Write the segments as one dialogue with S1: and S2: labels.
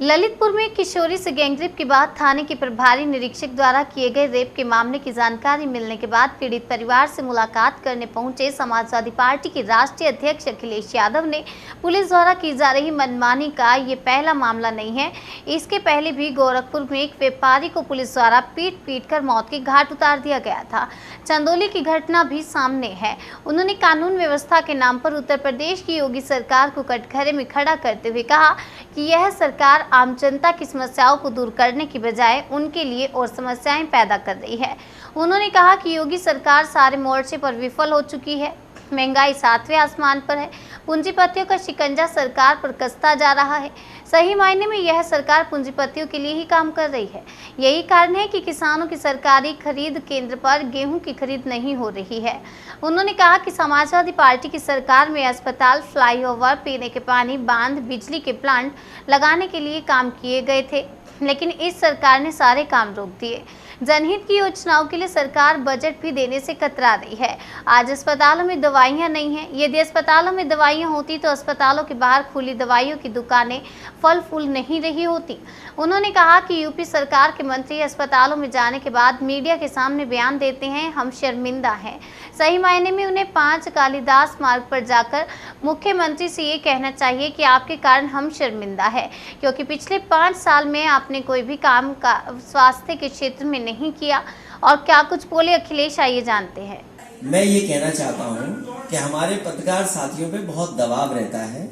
S1: ललितपुर में किशोरी से गैंगरेप के बाद थाने के प्रभारी निरीक्षक द्वारा किए गए रेप के मामले की जानकारी मिलने के बाद पीड़ित परिवार से मुलाकात करने पहुंचे समाजवादी पार्टी के राष्ट्रीय अध्यक्ष अखिलेश यादव ने पुलिस द्वारा की जा रही मनमानी का ये पहला मामला नहीं है। इसके पहले भी गोरखपुर में एक व्यापारी को पुलिस द्वारा पीट कर मौत के घाट उतार दिया गया था। चंदौली की घटना भी सामने है। उन्होंने कानून व्यवस्था के नाम पर उत्तर प्रदेश की योगी सरकार को कटघरे में खड़ा करते हुए कहा कि यह सरकार आम जनता की समस्याओं को दूर करने की बजाय उनके लिए और समस्याएं पैदा कर रही है। उन्होंने कहा कि योगी सरकार सारे मोर्चे पर विफल हो चुकी है। महंगाई 7वें आसमान पर है। पूंजीपतियों का शिकंजा सरकार पर कसता जा रहा है। सही मायने में यह सरकार पूंजीपतियों के लिए ही काम कर रही है। यही कारण है कि किसानों की सरकारी खरीद केंद्र पर गेहूं की खरीद नहीं हो रही है। उन्होंने कहा कि समाजवादी पार्टी की सरकार में अस्पताल, फ्लाईओवर, पीने के पानी, बांध, बिजली के प्लांट लगाने के लिए काम किए गए थे, लेकिन इस सरकार ने सारे काम रोक दिए। जनहित की योजनाओं के लिए सरकार बजट भी देने से कतरा रही है। आज अस्पतालों में दवाइयां नहीं हैं। यदि अस्पतालों में दवाइयां होती तो अस्पतालों के बाहर खुली दवाइयों की दुकानें फल फूल नहीं रही होती। उन्होंने कहा कि यूपी सरकार के मंत्री अस्पतालों में जाने के बाद मीडिया के सामने बयान देते हैं, हम शर्मिंदा हैं। सही मायने में उन्हें 5 कालिदास मार्ग पर जाकर मुख्यमंत्री से ये कहना चाहिए कि आपके कारण हम शर्मिंदा है, क्योंकि पिछले 5 साल में आपने कोई भी काम का स्वास्थ्य के क्षेत्र में नहीं किया। और क्या कुछ बोले अखिलेश, आइए जानते हैं।
S2: मैं ये कहना चाहता हूँ कि हमारे पत्रकार साथियों पे बहुत दबाव रहता है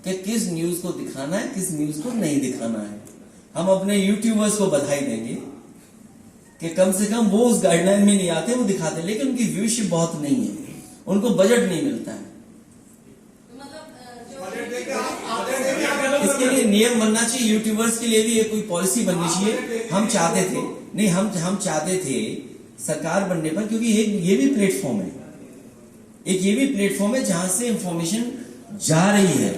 S2: कि किस न्यूज को दिखाना है, किस न्यूज को नहीं दिखाना है। हम अपने यूट्यूबर्स को बधाई देंगे कि कम से कम वो उस गाइडलाइन में नहीं आते, वो दिखाते, लेकिन उनकी व्यूशिप बहुत नहीं है, उनको बजट नहीं मिलता है। इसके लिए नियम बनना चाहिए, यूट्यूबर्स के लिए भी ये कोई पॉलिसी बननी चाहिए। हम चाहते थे नहीं, हम चाहते थे सरकार बनने पर, क्योंकि ये भी प्लेटफॉर्म है, एक ये भी प्लेटफॉर्म है जहां से इंफॉर्मेशन जा रही है,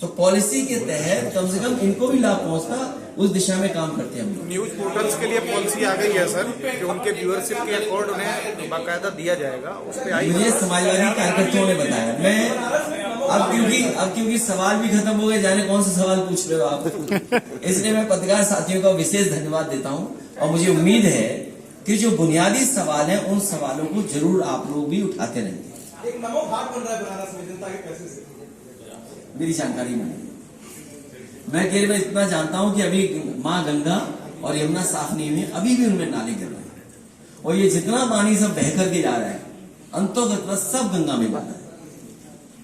S2: तो पॉलिसी के तहत कम से कम इनको भी लाभ पहुंचता, उस दिशा में काम करते हैं हम।
S3: न्यूज पोर्टल्स के लिए पॉलिसी आ गई है सर कि उनके व्यूअरशिप के अकॉर्ड उन्हें बाकायदा दिया जाएगा, उस पे आई।
S2: मुझे समाजवादी कार्यकर्ताओं ने बताया। मैं अब क्योंकि सवाल भी खत्म हो गए, जाने कौन सा सवाल पूछ रहे हो आप, इसलिए मैं पत्रकार साथियों का विशेष धन्यवाद देता हूं। और मुझे उम्मीद है कि जो बुनियादी सवाल है उन सवालों को जरूर आप लोग भी उठाते रहेंगे।
S4: एक नमो भाग बन रहा है बनारस में जनता के पैसे से,
S2: मेरी जानकारी में मैं केवल इतना जानता हूं कि अभी मां गंगा और यमुना साफ नहीं हुई, अभी भी उनमें नाले गिर रहे हैं, और ये जितना पानी सब बह करके जा रहा है अंतोगत सब गंगा में जाता है।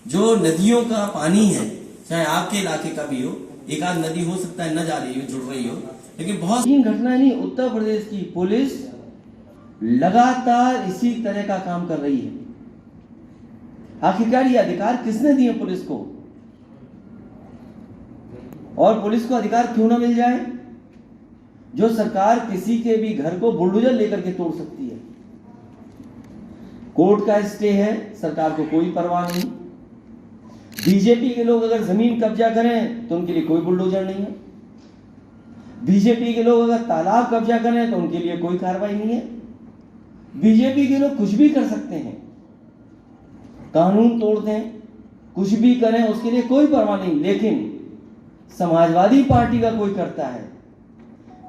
S2: जो नदियों का पानी है, चाहे आपके इलाके का भी हो, एक आध नदी हो सकता है न जा रही हो, जुड़ रही हो, लेकिन बहुत घटना नहीं। उत्तर प्रदेश की पुलिस लगातार इसी तरह का काम कर रही है। आखिरकार ये अधिकार किसने दिए पुलिस को, और पुलिस को अधिकार क्यों ना मिल जाए जो सरकार किसी के भी घर को बुलडोजर लेकर के तोड़ सकती है। कोर्ट का स्टे है, सरकार को कोई परवाह नहीं। बीजेपी के लोग अगर जमीन कब्जा करें तो उनके लिए कोई बुलडोजर नहीं है। बीजेपी के लोग अगर तालाब कब्जा करें तो उनके लिए कोई कार्रवाई नहीं है। बीजेपी के लोग कुछ भी कर सकते हैं, कानून तोड़ दें, कुछ भी करें, उसके लिए कोई परवाह नहीं। लेकिन समाजवादी पार्टी का कोई करता है,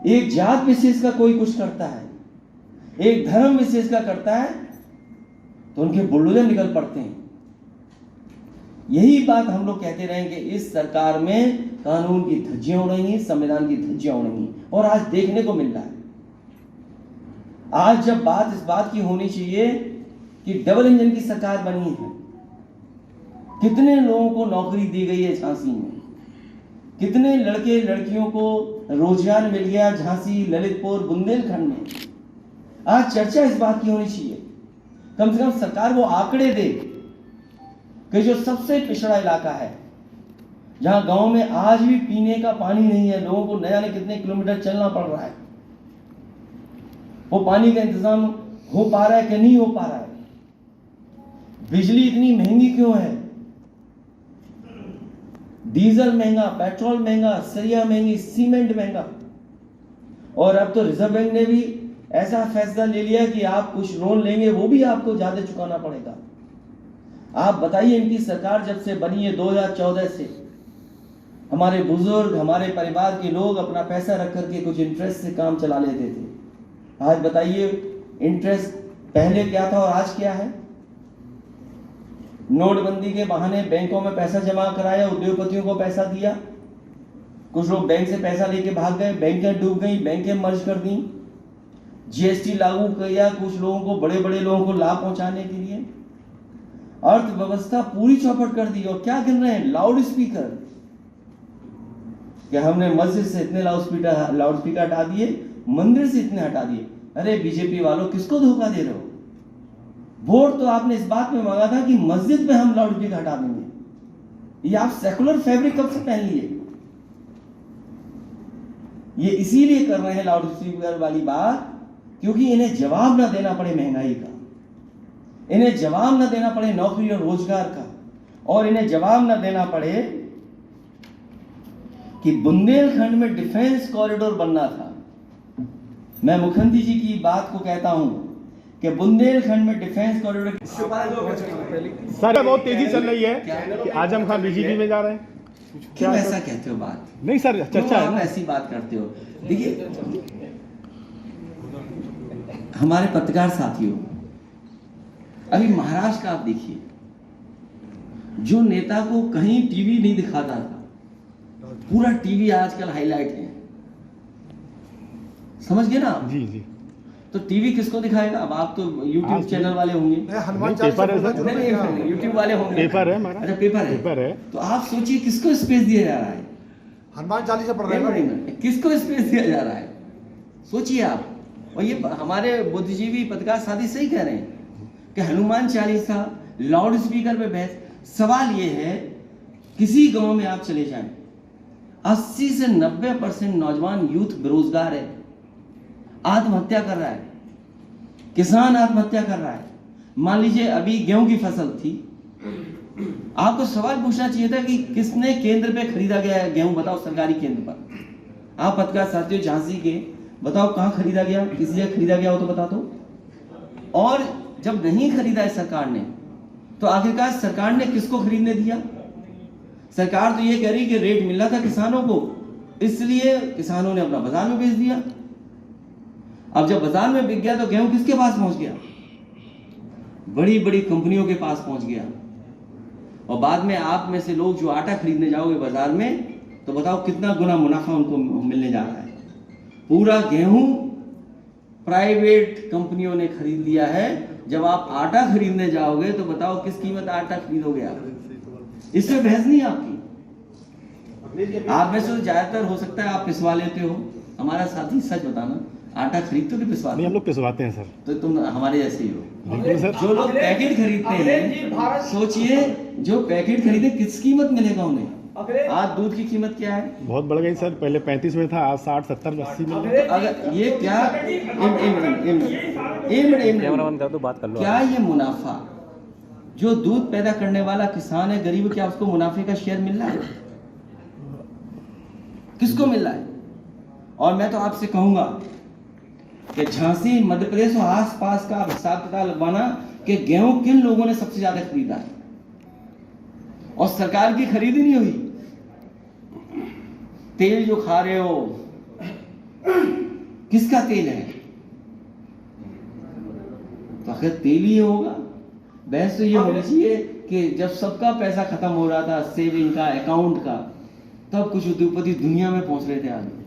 S2: एक जात विशेष का कोई कुछ करता है, एक धर्म विशेष का करता है, तो उनके बुलडोजर निकल पड़ते हैं। यही बात हम लोग कहते रहे कि इस सरकार में कानून की धज्जियां उड़ रही हैं, संविधान की धज्जियां उड़ रही हैं, और आज देखने को मिल रहा है। आज जब बात इस बात की होनी चाहिए कि डबल इंजन की सरकार बनी है, कितने लोगों को नौकरी दी गई है झांसी में, कितने लड़के लड़कियों को रोजगार मिल गया झांसी, ललितपुर, बुंदेलखंड में। आज चर्चा इस बात की होनी चाहिए, कम से कम सरकार वो आंकड़े दे कि जो सबसे पिछड़ा इलाका है, जहां गांव में आज भी पीने का पानी नहीं है, लोगों को न जाने कितने किलोमीटर चलना पड़ रहा है, वो पानी का इंतजाम हो पा रहा है कि नहीं हो पा रहा है। बिजली इतनी महंगी क्यों है, डीजल महंगा, पेट्रोल महंगा, सरिया महंगी, सीमेंट महंगा। और अब तो रिजर्व बैंक ने भी ऐसा फैसला ले लिया कि आप कुछ लोन लेंगे वो भी आपको ज्यादा चुकाना पड़ेगा। आप बताइए, इनकी सरकार जब से बनी है 2014 से हमारे बुजुर्ग, हमारे परिवार के लोग अपना पैसा रख करके कुछ इंटरेस्ट से काम चला लेते थे। आज बताइए इंटरेस्ट पहले क्या था और आज क्या है? नोटबंदी के बहाने बैंकों में पैसा जमा कराया, उद्योगपतियों को पैसा दिया, कुछ लोग बैंक से पैसा लेके भाग गए, बैंकें डूब गई, बैंकें मर्ज कर दी, जीएसटी लागू किया कुछ लोगों को, बड़े बड़े लोगों को लाभ पहुंचाने के लिए, अर्थव्यवस्था पूरी चौपट कर दी। और क्या गिन रहे हैं? Loud speaker. क्या हमने मस्जिद से इतने लाउड स्पीकर हटा दिए, मंदिर से इतने हटा दिए? अरे बीजेपी वालों, किसको धोखा दे रहे हो? वोट तो आपने इस बात में मांगा था कि मस्जिद में हम लाउड स्पीकर हटा देंगे। ये आप सेकुलर फैब्रिक कब से पहन लिए? ये इसीलिए कर रहे हैं लाउड स्पीकर वाली बात क्योंकि इन्हें जवाब ना देना पड़े महंगाई का, इन्हें जवाब ना देना पड़े नौकरी और रोजगार का, और इन्हें जवाब ना देना पड़े कि बुंदेलखंड में डिफेंस कॉरिडोर बनना था। मैं मुख्यमंत्री जी की बात को कहता हूं कि बुंदेलखंड में डिफेंस कॉरिडोर
S5: सर बहुत तेजी चल रही है कि आजम खान बीजेपी में जा रहे हैं।
S2: क्यों ऐसा कहते हो? बात
S5: नहीं सर, चर्चा है
S2: आप
S5: ना।
S2: ऐसी बात करते हो। देखिए हमारे पत्रकार साथियों, अभी महाराष्ट्र का आप देखिए, जो नेता को कहीं टीवी नहीं दिखाता था, पूरा टीवी आजकल हाईलाइट है। समझ गए ना आप?
S5: जी जी।
S2: तो टीवी किसको दिखाएगा? अब आप तो यूट्यूब चैनल वाले होंगे,
S5: पेपर है सर,
S2: नहीं यूट्यूब वाले होंगे,
S5: पेपर है हमारा।
S2: अच्छा पेपर है। तो आप सोचिए किसको स्पेस दिया जा रहा है?
S4: हनुमान चालीसा पढ़ रहे हैं।
S2: किसको स्पेस दिया जा रहा है? सोचिए आप। और ये हमारे बुद्धिजीवी पत्रकार साथी सही कह रहे हैं कि हनुमान चालीसा, लाउड स्पीकर पे बहस। सवाल ये है, किसी गांव में आप चले जाएं, 80 से 90% नौजवान यूथ बेरोजगार है, आत्महत्या कर रहा है, किसान आत्महत्या कर रहा है। मान लीजिए अभी गेहूं की फसल थी, आपको सवाल पूछना चाहिए था कि किसने केंद्र पे खरीदा गया है गेहूं? बताओ, सरकारी केंद्र पर। आप पत्रकार साथियों झांसी के, बताओ कहां खरीदा गया, किस जगह खरीदा गया हो तो बता दो। और जब नहीं खरीदा है सरकार ने, तो आखिरकार सरकार ने किसको खरीदने दिया? सरकार तो ये कह रही कि रेट मिल रहा था किसानों को, इसलिए किसानों ने अपना बाजार में बेच दिया। अब जब बाजार में बिक गया तो गेहूं किसके पास पहुंच गया? बड़ी बड़ी कंपनियों के पास पहुंच गया। और बाद में आप में से लोग जो आटा खरीदने जाओगे बाजार में, तो बताओ कितना गुना मुनाफा उनको मिलने जा रहा है। पूरा गेहूं प्राइवेट कंपनियों ने खरीद लिया है। जब आप आटा खरीदने जाओगे तो बताओ किस कीमत आटा खरीदोगे आप? इसमें बहस नहीं आपकी। आप में से ज्यादातर हो सकता है आप पिसवा लेते हो, हमारा साथी सच बताना, आटा खरीदते हो कि पिसवाते?
S5: नहीं, हम लोग पिसवाते हैं सर।
S2: तो तुम हमारे जैसे ही हो।
S5: बिल्कुल सर।
S2: जो लोग पैकेट खरीदते हैं, सोचिए जो पैकेट खरीदे किस कीमत मिलेगा उन्हें? आज दूध की कीमत क्या है?
S5: बहुत बढ़ गई सर, पहले 35 में था, आज 60, 70, 80 मिल रहा है।
S2: अगर ये क्या क्या ये मुनाफा जो दूध पैदा करने वाला किसान है, गरीब, क्या उसको मुनाफे का शेयर मिल रहा है? किसको मिल रहा है? और मैं तो आपसे कहूंगा कि झांसी, मध्य प्रदेश और आसपास का हिसाब किताब लगवाना कि गेहूं किन लोगों ने सबसे ज्यादा खरीदा है, और सरकार की खरीदी नहीं हुई। तेल जो खा रहे हो किसका तेल है? तो आखिर तेल ही होगा। बहस तो ये होनी चाहिए कि जब सबका पैसा खत्म हो रहा था सेविंग का, अकाउंट का, तब कुछ उद्योगपति दुनिया में पहुंच रहे थे आगे।